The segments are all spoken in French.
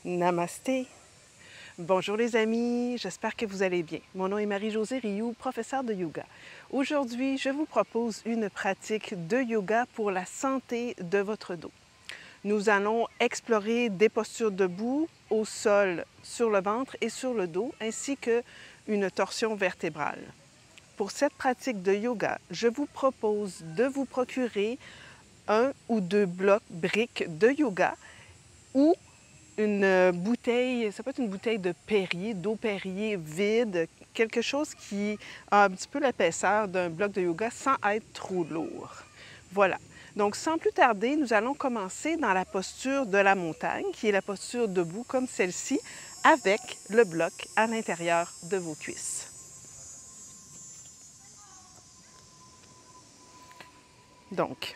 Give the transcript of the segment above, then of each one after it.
Namasté. Bonjour les amis, j'espère que vous allez bien. Mon nom est Marie-Josée Rioux, professeure de yoga. Aujourd'hui, je vous propose une pratique de yoga pour la santé de votre dos. Nous allons explorer des postures debout, au sol, sur le ventre et sur le dos, ainsi qu'une torsion vertébrale. Pour cette pratique de yoga, je vous propose de vous procurer un ou deux briques de yoga ou une bouteille, ça peut être une bouteille de Perrier, d'eau Perrier vide, quelque chose qui a un petit peu l'épaisseur d'un bloc de yoga sans être trop lourd. Voilà. Donc, sans plus tarder, nous allons commencer dans la posture de la montagne, qui est la posture debout comme celle-ci, avec le bloc à l'intérieur de vos cuisses. Donc,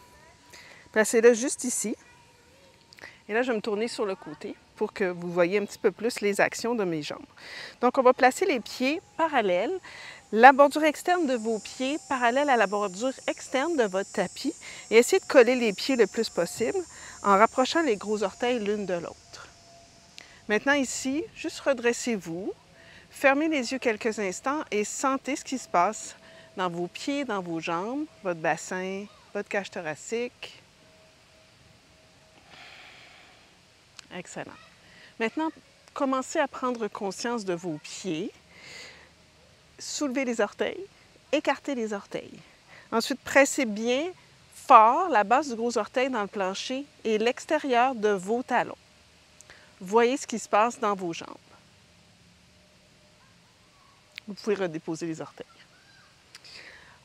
placez-le juste ici. Et là, je vais me tourner sur le côté pour que vous voyez un petit peu plus les actions de mes jambes. Donc, on va placer les pieds parallèles, la bordure externe de vos pieds parallèle à la bordure externe de votre tapis et essayez de coller les pieds le plus possible en rapprochant les gros orteils l'une de l'autre. Maintenant ici, juste redressez-vous, fermez les yeux quelques instants et sentez ce qui se passe dans vos pieds, dans vos jambes, votre bassin, votre cage thoracique. Excellent. Maintenant, commencez à prendre conscience de vos pieds. Soulevez les orteils, écartez les orteils. Ensuite, pressez bien fort la base du gros orteil dans le plancher et l'extérieur de vos talons. Voyez ce qui se passe dans vos jambes. Vous pouvez redéposer les orteils.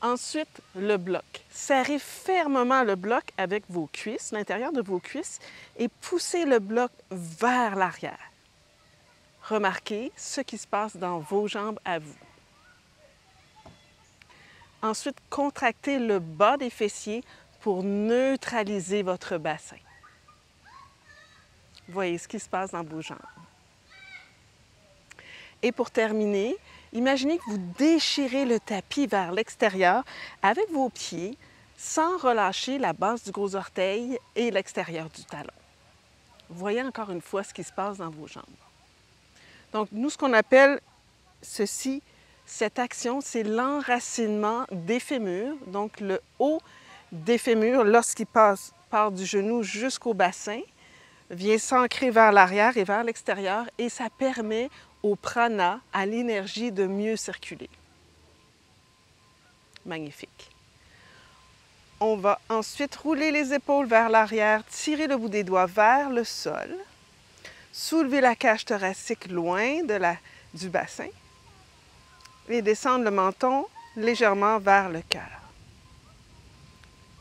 Ensuite, le bloc. Serrez fermement le bloc avec vos cuisses, l'intérieur de vos cuisses, et poussez le bloc vers l'arrière. Remarquez ce qui se passe dans vos jambes à vous. Ensuite, contractez le bas des fessiers pour neutraliser votre bassin. Voyez ce qui se passe dans vos jambes. Et pour terminer, imaginez que vous déchirez le tapis vers l'extérieur avec vos pieds sans relâcher la base du gros orteil et l'extérieur du talon. Voyez encore une fois ce qui se passe dans vos jambes. Donc, nous, ce qu'on appelle ceci, cette action, c'est l'enracinement des fémurs. Donc, le haut des fémurs, lorsqu'il part du genou jusqu'au bassin, vient s'ancrer vers l'arrière et vers l'extérieur et ça permet au prana, à l'énergie, de mieux circuler. Magnifique. On va ensuite rouler les épaules vers l'arrière, tirer le bout des doigts vers le sol, soulever la cage thoracique loin du bassin et descendre le menton légèrement vers le cœur.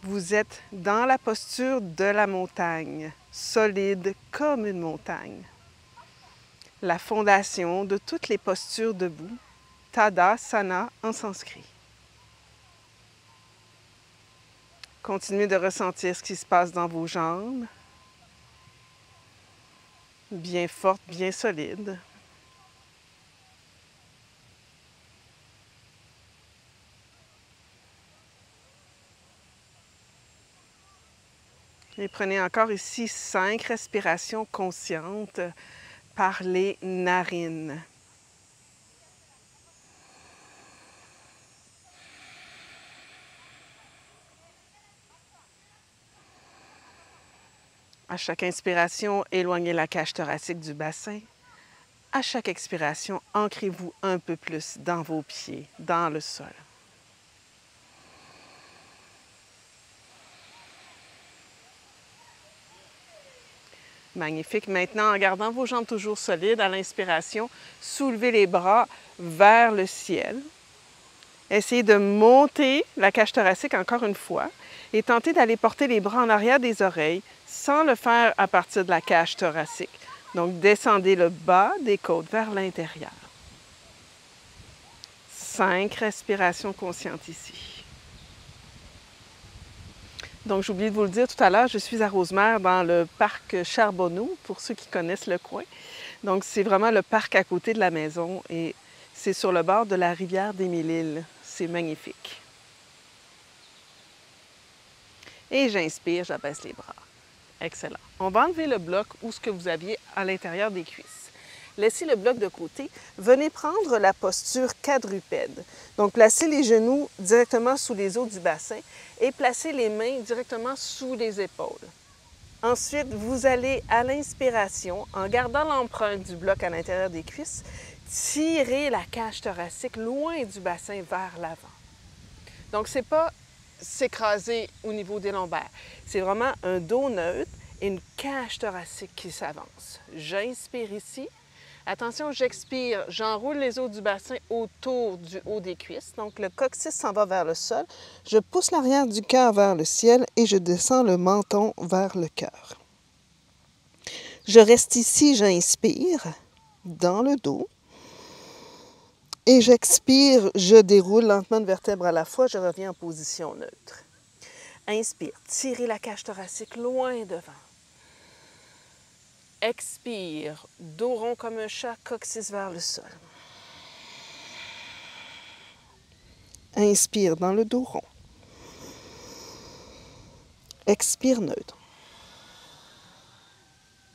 Vous êtes dans la posture de la montagne, solide comme une montagne. La fondation de toutes les postures debout, Tadasana en sanskrit. Continuez de ressentir ce qui se passe dans vos jambes, bien fortes, bien solides. Et prenez encore ici 5 respirations conscientes par les narines. À chaque inspiration, éloignez la cage thoracique du bassin. À chaque expiration, ancrez-vous un peu plus dans vos pieds, dans le sol. Magnifique. Maintenant, en gardant vos jambes toujours solides, à l'inspiration, soulevez les bras vers le ciel. Essayez de monter la cage thoracique encore une fois et tentez d'aller porter les bras en arrière des oreilles sans le faire à partir de la cage thoracique. Donc, descendez le bas des côtes vers l'intérieur. 5 respirations conscientes ici. Donc, j'ai oublié de vous le dire tout à l'heure, je suis à Rosemère dans le parc Charbonneau, pour ceux qui connaissent le coin. Donc, c'est vraiment le parc à côté de la maison et c'est sur le bord de la rivière des Mille-Îles. C'est magnifique. Et j'inspire, j'abaisse les bras. Excellent. On va enlever le bloc ou ce que vous aviez à l'intérieur des cuisses. Laissez le bloc de côté. Venez prendre la posture quadrupède. Donc, placez les genoux directement sous les os du bassin et placez les mains directement sous les épaules. Ensuite, vous allez à l'inspiration, en gardant l'empreinte du bloc à l'intérieur des cuisses, tirer la cage thoracique loin du bassin vers l'avant. Donc, ce n'est pas s'écraser au niveau des lombaires. C'est vraiment un dos neutre et une cage thoracique qui s'avance. J'inspire ici. Attention, j'expire, j'enroule les os du bassin autour du haut des cuisses. Donc, le coccyx s'en va vers le sol. Je pousse l'arrière du cœur vers le ciel et je descends le menton vers le cœur. Je reste ici, j'inspire dans le dos. Et j'expire, je déroule lentement une vertèbre à la fois, je reviens en position neutre. Inspire, tirez la cage thoracique loin devant. Expire, dos rond comme un chat, coccyx vers le sol. Inspire dans le dos rond. Expire neutre.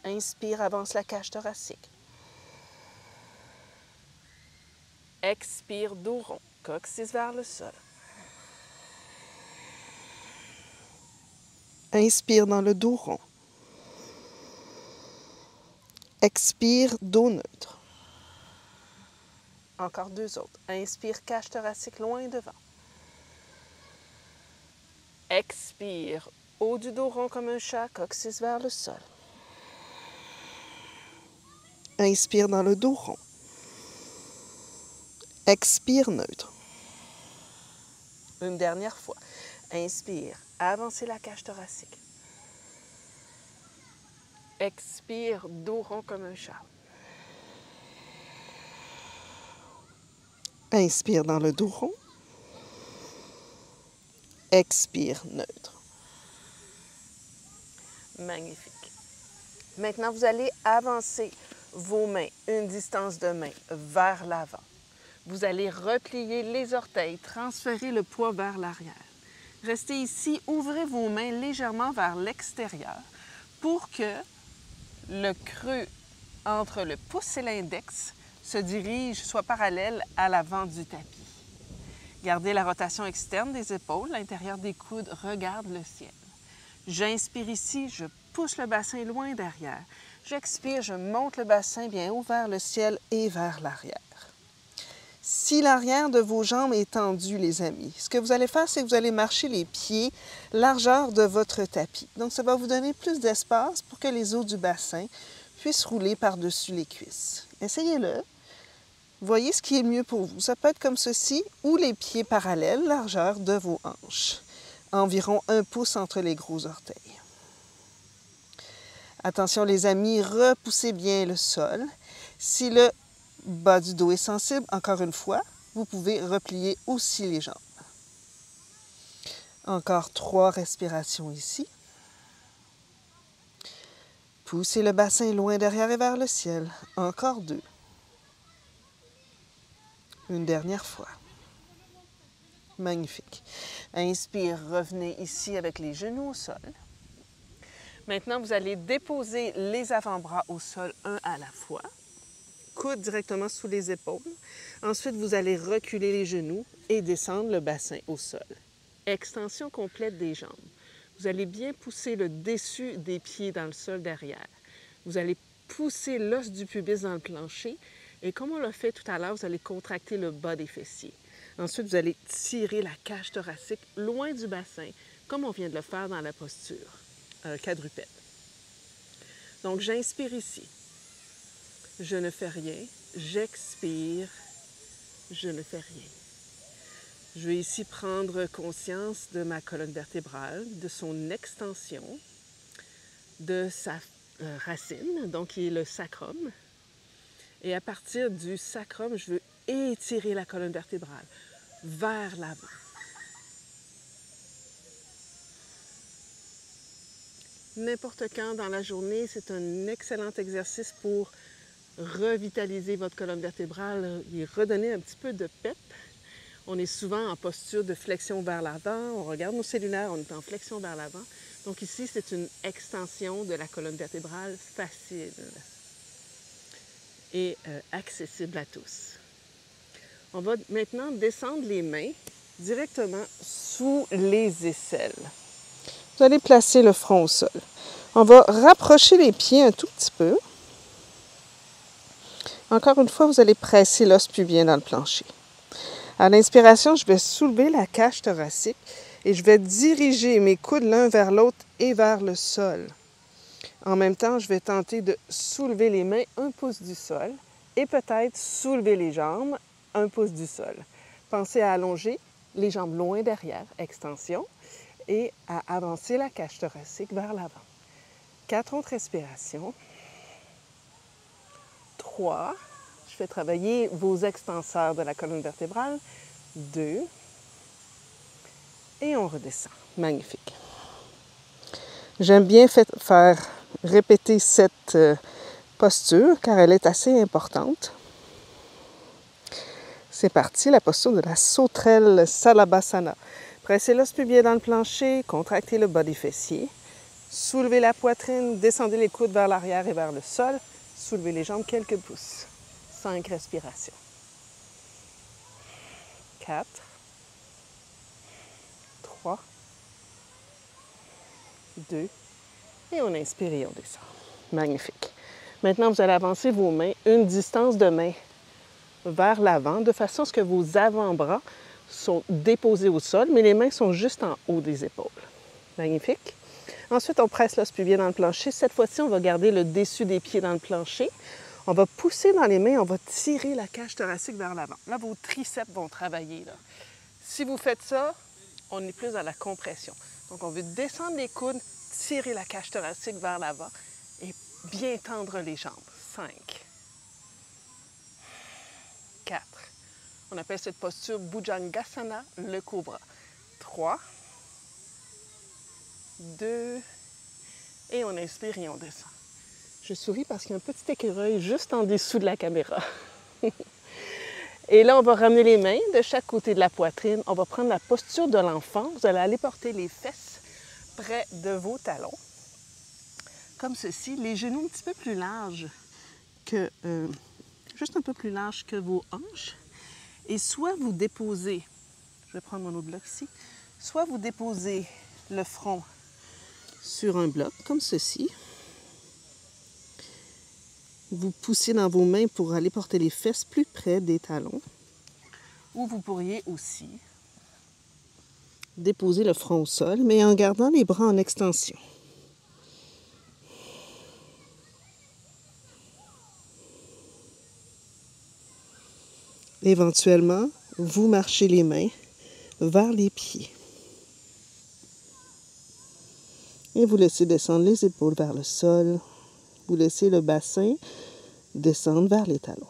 Inspire, avance la cage thoracique. Expire, dos rond, coccyx vers le sol. Inspire dans le dos rond. Expire, dos neutre. Encore deux autres. Inspire, cage thoracique loin devant. Expire, haut du dos rond comme un chat, coccyx vers le sol. Inspire dans le dos rond. Expire neutre. Une dernière fois. Inspire, avancez la cage thoracique. Expire, dos rond comme un chat. Inspire dans le dos rond. Expire neutre. Magnifique. Maintenant, vous allez avancer vos mains, une distance de main vers l'avant. Vous allez replier les orteils, transférer le poids vers l'arrière. Restez ici, ouvrez vos mains légèrement vers l'extérieur pour que le creux entre le pouce et l'index se dirige, soit parallèle à l'avant du tapis. Gardez la rotation externe des épaules, l'intérieur des coudes regarde le ciel. J'inspire ici, je pousse le bassin loin derrière. J'expire, je monte le bassin bien haut vers le ciel et vers l'arrière. Si l'arrière de vos jambes est tendu, les amis, ce que vous allez faire, c'est que vous allez marcher les pieds largeur de votre tapis. Donc, ça va vous donner plus d'espace pour que les os du bassin puissent rouler par-dessus les cuisses. Essayez-le. Voyez ce qui est mieux pour vous. Ça peut être comme ceci ou les pieds parallèles, largeur de vos hanches. Environ 1 pouce entre les gros orteils. Attention, les amis, repoussez bien le sol. Si le bas du dos est sensible, encore une fois, vous pouvez replier aussi les jambes. Encore 3 respirations ici. Poussez le bassin loin derrière et vers le ciel. Encore 2. Une dernière fois. Magnifique. Inspire, revenez ici avec les genoux au sol. Maintenant, vous allez déposer les avant-bras au sol, un à la fois. Coude directement sous les épaules. Ensuite, vous allez reculer les genoux et descendre le bassin au sol. Extension complète des jambes. Vous allez bien pousser le dessus des pieds dans le sol derrière. Vous allez pousser l'os du pubis dans le plancher. Et comme on l'a fait tout à l'heure, vous allez contracter le bas des fessiers. Ensuite, vous allez tirer la cage thoracique loin du bassin, comme on vient de le faire dans la posture quadrupède. Donc, j'inspire ici. Je ne fais rien. J'expire. Je ne fais rien. Je vais ici prendre conscience de ma colonne vertébrale, de son extension, de sa racine, donc qui est le sacrum. Et à partir du sacrum, je veux étirer la colonne vertébrale vers l'avant. N'importe quand dans la journée, c'est un excellent exercice pour revitaliser votre colonne vertébrale et redonner un petit peu de pep. On est souvent en posture de flexion vers l'avant. On regarde nos cellulaires, on est en flexion vers l'avant. Donc ici, c'est une extension de la colonne vertébrale facile et accessible à tous. On va maintenant descendre les mains directement sous les aisselles. Vous allez placer le front au sol. On va rapprocher les pieds un tout petit peu. Encore une fois, vous allez presser l'os pubien dans le plancher. À l'inspiration, je vais soulever la cage thoracique et je vais diriger mes coudes l'un vers l'autre et vers le sol. En même temps, je vais tenter de soulever les mains 1 pouce du sol et peut-être soulever les jambes 1 pouce du sol. Pensez à allonger les jambes loin derrière, extension, et à avancer la cage thoracique vers l'avant. 4 autres respirations. 3. Je fais travailler vos extenseurs de la colonne vertébrale. 2. Et on redescend. Magnifique. J'aime bien faire répéter cette posture car elle est assez importante. C'est parti, la posture de la sauterelle Salabhasana. Pressez l'os pubien dans le plancher, contractez le bas des fessiers. Soulevez la poitrine, descendez les coudes vers l'arrière et vers le sol. Soulevez les jambes quelques pouces. 5 respirations. 4. 3. 2. Et on inspire et on descend. Magnifique. Maintenant, vous allez avancer vos mains une distance de main vers l'avant, de façon à ce que vos avant-bras sont déposés au sol, mais les mains sont juste en haut des épaules. Magnifique. Ensuite, on presse l'os pubien dans le plancher. Cette fois-ci, on va garder le dessus des pieds dans le plancher. On va pousser dans les mains, on va tirer la cage thoracique vers l'avant. Là, vos triceps vont travailler. Là. Si vous faites ça, on est plus dans la compression. Donc, on veut descendre les coudes, tirer la cage thoracique vers l'avant et bien tendre les jambes. 5. 4. On appelle cette posture Bhujangasana, le cobra. 3. 2. Et on inspire et on descend. Je souris parce qu'il y a un petit écureuil juste en dessous de la caméra. Et là, on va ramener les mains de chaque côté de la poitrine. On va prendre la posture de l'enfant. Vous allez aller porter les fesses près de vos talons. Comme ceci, les genoux un petit peu plus larges que... juste un peu plus larges que vos hanches. Et soit vous déposez, je vais prendre mon autre bloc ici, soit vous déposez le front sur un bloc, comme ceci. Vous poussez dans vos mains pour aller porter les fesses plus près des talons. Ou vous pourriez aussi déposer le front au sol, mais en gardant les bras en extension. Éventuellement, vous marchez les mains vers les pieds. Et vous laissez descendre les épaules vers le sol. Vous laissez le bassin descendre vers les talons.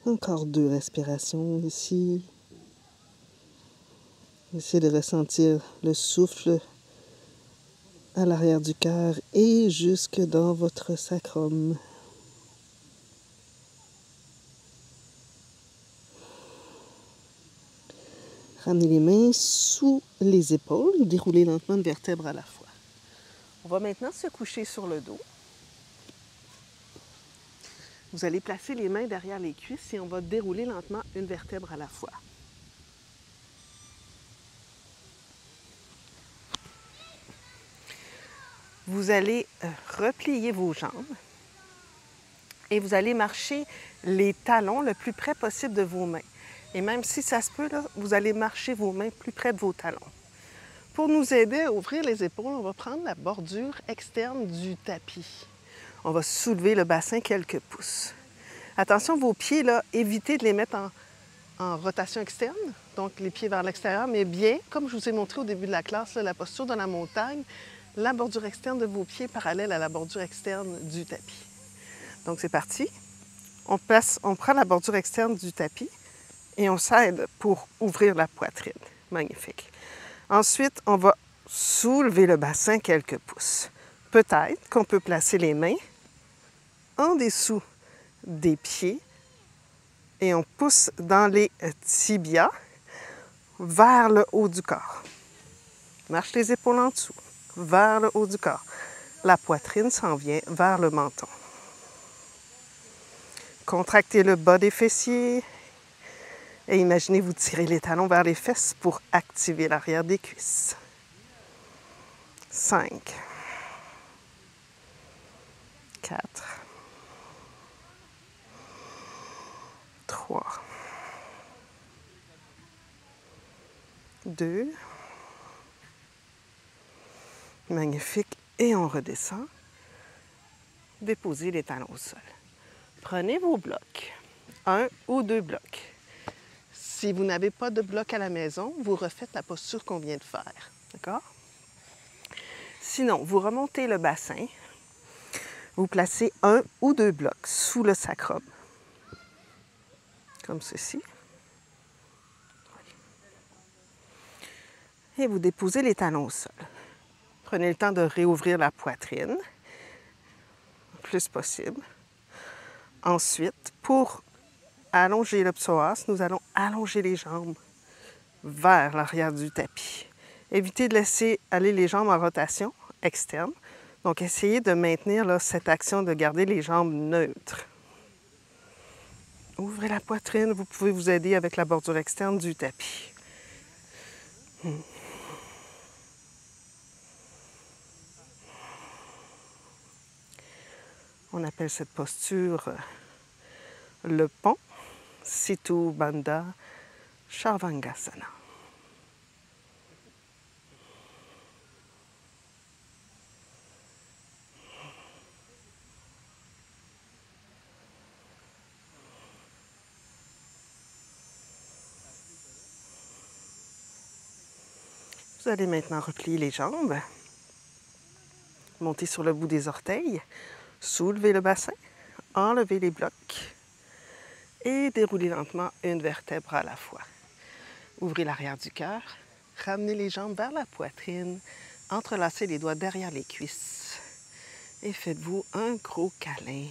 Encore 2 respirations ici. Essayez de ressentir le souffle à l'arrière du cœur et jusque dans votre sacrum. Ramenez les mains sous les épaules, déroulez lentement une vertèbre à la fois. On va maintenant se coucher sur le dos. Vous allez placer les mains derrière les cuisses et on va dérouler lentement une vertèbre à la fois. Vous allez replier vos jambes et vous allez marcher les talons le plus près possible de vos mains. Et même si ça se peut, là, vous allez marcher vos mains plus près de vos talons. Pour nous aider à ouvrir les épaules, on va prendre la bordure externe du tapis. On va soulever le bassin quelques pouces. Attention, vos pieds, là, évitez de les mettre en rotation externe, donc les pieds vers l'extérieur, mais bien, comme je vous ai montré au début de la classe, là, la posture de la montagne, la bordure externe de vos pieds parallèle à la bordure externe du tapis. Donc, c'est parti. On prend la bordure externe du tapis et on s'aide pour ouvrir la poitrine. Magnifique. Ensuite, on va soulever le bassin quelques pouces. Peut-être qu'on peut placer les mains en dessous des pieds et on pousse dans les tibias vers le haut du corps. Marche les épaules en dessous, vers le haut du corps. La poitrine s'en vient vers le menton. Contractez le bas des fessiers et imaginez vous tirer les talons vers les fesses pour activer l'arrière des cuisses. 5, 4, 3, 2, magnifique, et on redescend. Déposez les talons au sol. Prenez vos blocs, 1 ou 2 blocs. Si vous n'avez pas de bloc à la maison, vous refaites la posture qu'on vient de faire. D'accord? Sinon, vous remontez le bassin, vous placez 1 ou 2 blocs sous le sacrum, comme ceci. Et vous déposez les talons au sol. Prenez le temps de réouvrir la poitrine, le plus possible. Ensuite, pour allonger le psoas, nous allons allonger les jambes vers l'arrière du tapis. Évitez de laisser aller les jambes en rotation externe. Donc, essayez de maintenir là, cette action de garder les jambes neutres. Ouvrez la poitrine. Vous pouvez vous aider avec la bordure externe du tapis. On appelle cette posture le pont, Situ Bandha Sharvangasana. Vous allez maintenant replier les jambes, monter sur le bout des orteils, soulever le bassin, enlever les blocs et dérouler lentement une vertèbre à la fois. Ouvrez l'arrière du cœur, ramenez les jambes vers la poitrine, entrelacez les doigts derrière les cuisses et faites-vous un gros câlin.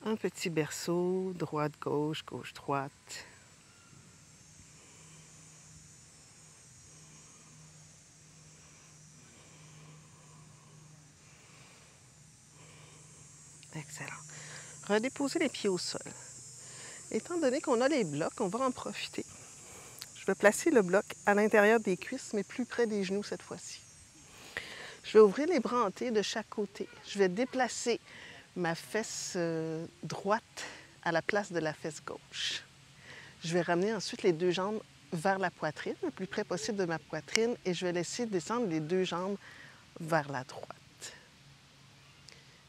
Un petit berceau, droite-gauche, gauche-droite. Excellent. Redéposez les pieds au sol. Étant donné qu'on a les blocs, on va en profiter. Je vais placer le bloc à l'intérieur des cuisses, mais plus près des genoux cette fois-ci. Je vais ouvrir les bras hantés de chaque côté. Je vais déplacer ma fesse droite à la place de la fesse gauche. Je vais ramener ensuite les deux jambes vers la poitrine, le plus près possible de ma poitrine, et je vais laisser descendre les deux jambes vers la droite.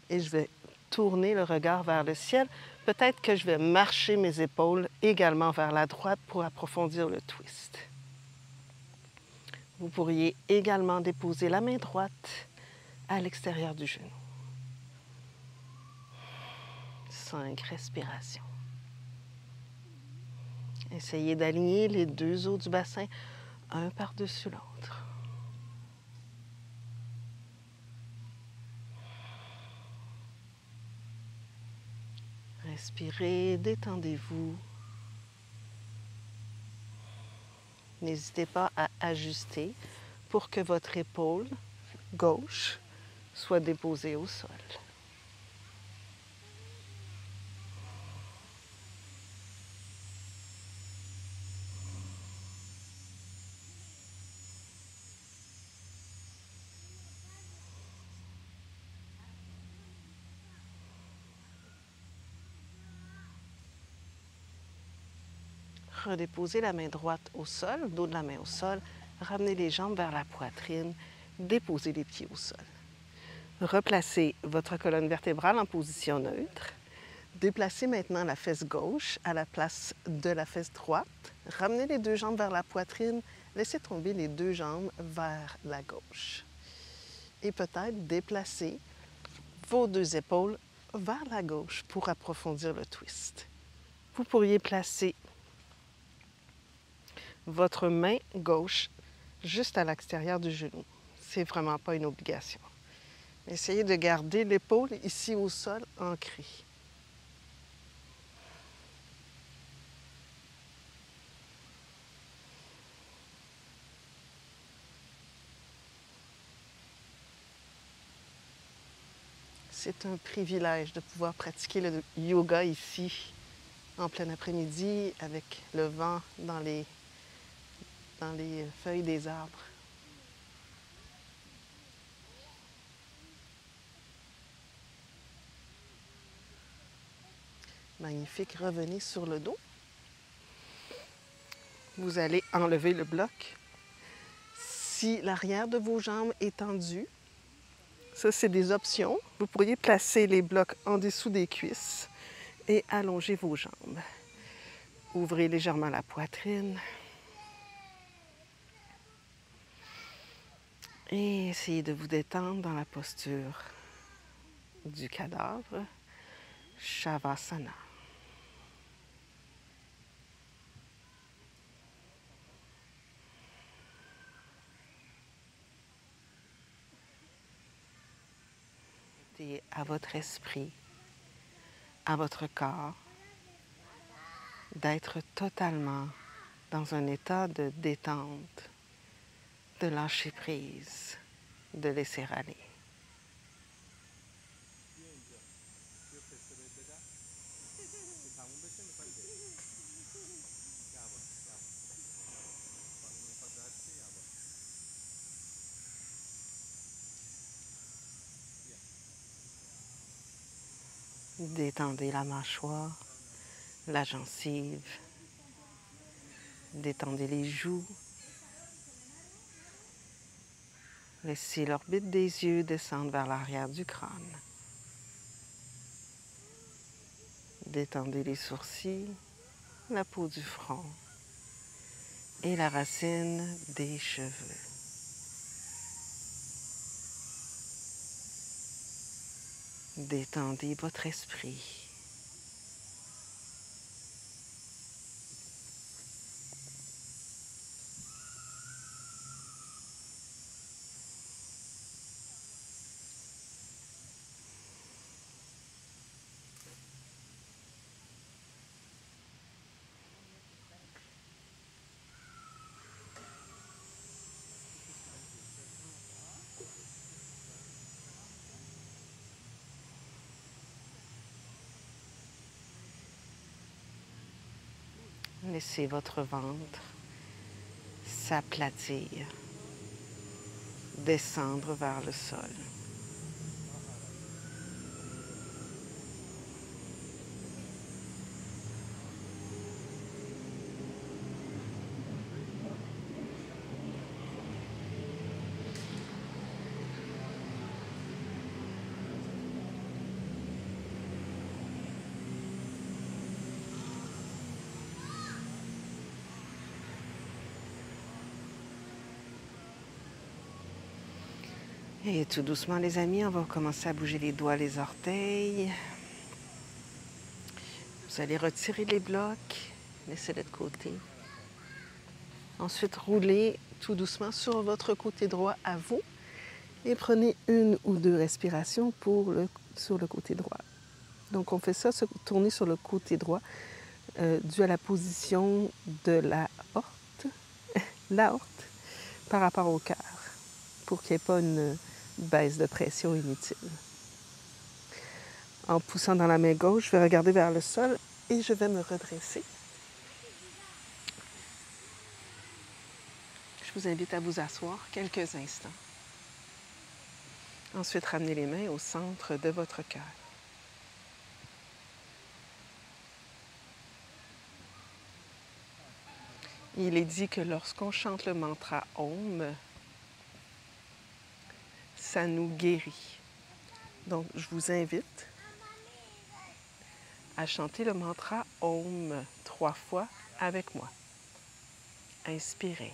Et je vais tourner le regard vers le ciel. Peut-être que je vais marcher mes épaules également vers la droite pour approfondir le twist. Vous pourriez également déposer la main droite à l'extérieur du genou. 5 respirations. Essayez d'aligner les deux os du bassin, un par-dessus l'autre. Respirez, détendez-vous. N'hésitez pas à ajuster pour que votre épaule gauche soit déposée au sol. Redéposez la main droite au sol, dos de la main au sol. Ramenez les jambes vers la poitrine. Déposez les pieds au sol. Replacez votre colonne vertébrale en position neutre. Déplacez maintenant la fesse gauche à la place de la fesse droite. Ramenez les deux jambes vers la poitrine. Laissez tomber les deux jambes vers la gauche. Et peut-être déplacer vos deux épaules vers la gauche pour approfondir le twist. Vous pourriez placer votre main gauche juste à l'extérieur du genou. C'est vraiment pas une obligation. Essayez de garder l'épaule ici au sol ancrée. C'est un privilège de pouvoir pratiquer le yoga ici en plein après-midi avec le vent dans les feuilles des arbres. Magnifique. Revenez sur le dos. Vous allez enlever le bloc. Si l'arrière de vos jambes est tendu, ça c'est des options. Vous pourriez placer les blocs en dessous des cuisses et allonger vos jambes. Ouvrez légèrement la poitrine. Et essayez de vous détendre dans la posture du cadavre, Shavasana. Et à votre esprit, à votre corps, d'être totalement dans un état de détente, de lâcher prise, de laisser aller. Détendez la mâchoire, la gencive, détendez les joues. Laissez l'orbite des yeux descendre vers l'arrière du crâne. Détendez les sourcils, la peau du front et la racine des cheveux. Détendez votre esprit. Laissez votre ventre s'aplatir, descendre vers le sol. Et tout doucement, les amis, on va commencer à bouger les doigts, les orteils. Vous allez retirer les blocs, laissez-les de côté. Ensuite, roulez tout doucement sur votre côté droit à vous et prenez 1 ou 2 respirations sur le côté droit. Donc, on fait ça, se tourner sur le côté droit dû à la position de l'aorte par rapport au cœur, pour qu'il n'y ait pas une baisse de pression inutile. En poussant dans la main gauche, je vais regarder vers le sol et je vais me redresser. Je vous invite à vous asseoir quelques instants. Ensuite, ramenez les mains au centre de votre cœur. Il est dit que lorsqu'on chante le mantra Om, ça nous guérit. Donc, je vous invite à chanter le mantra Om 3 fois avec moi. Inspirez.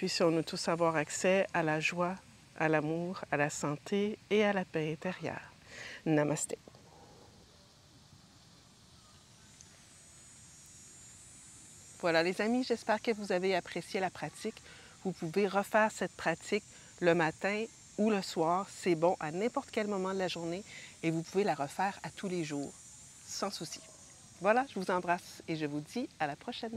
puissions nous tous avoir accès à la joie, à l'amour, à la santé et à la paix intérieure. Namasté. Voilà les amis, j'espère que vous avez apprécié la pratique. Vous pouvez refaire cette pratique le matin ou le soir. C'est bon à n'importe quel moment de la journée et vous pouvez la refaire à tous les jours, sans souci. Voilà, je vous embrasse et je vous dis à la prochaine.